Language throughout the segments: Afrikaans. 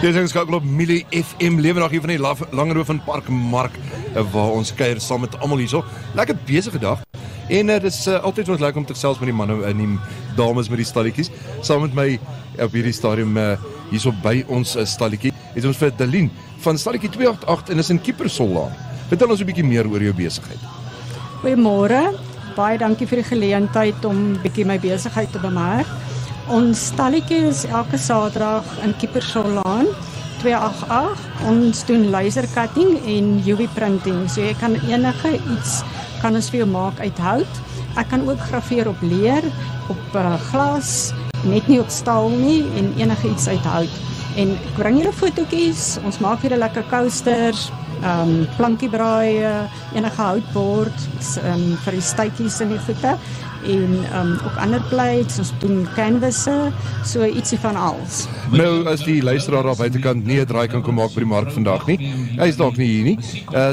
Dis ingeskakel op Milie FM, lewendag hier van die Langerhof en Parkmark, waar ons kuier saam met almal hierso. Lekker besige dag. En dit is altyd ons lekker om te gesels met die manne en die dames met die stalletjies. Saam met my op hierdie stadium hierso by ons stalletjie het ons vir Dalien van stalletjie 288 en is in Kiepersol. Vertel ons 'n bietjie meer oor jou besigheid. Goeiemôre. Baie dankie vir die geleentheid om bietjie my besigheid te bemerk. Ons stalletjie is elke Saterdag in Kiepersol 288. Ons doen laser cutting en UV printing. So jy kan enige iets kan ons vir jou maak uit hout. Ek kan ook graveer op leer, op glas, net nie op staal nie en enige iets uit hout. En ek bring julle fotootjies, ons maak julle lekker coasters, plankiebraaie, enige houtbord, vir die stuitjies in die voete en ook ander plates, ons doen canvasse, so ietsie van alles. Nou, as die luisteraar daar buitekant nie 'n draai kan kom maak by die mark vandag nie, hy is dalk nie hier nie,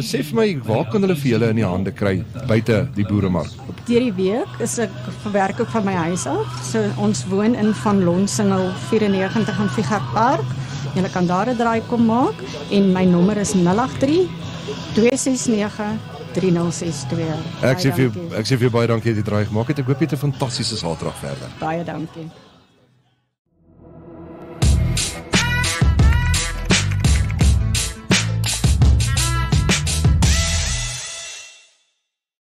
sê vir my, waar kan hulle vir julle in die hande kry, buite die boeremark? Deur die week is ek verwerk ook van my huis af, so ons woon in Van Lonsingel 94 in Figart Park. Julle kan daar 'n draai kom maak en my nommer is 083 269 3062. Ek sê vir jou baie dankie dat jy die draai gemaak het. Ek hoop jy het 'n fantastiese Saterdag verder. Baie dankie.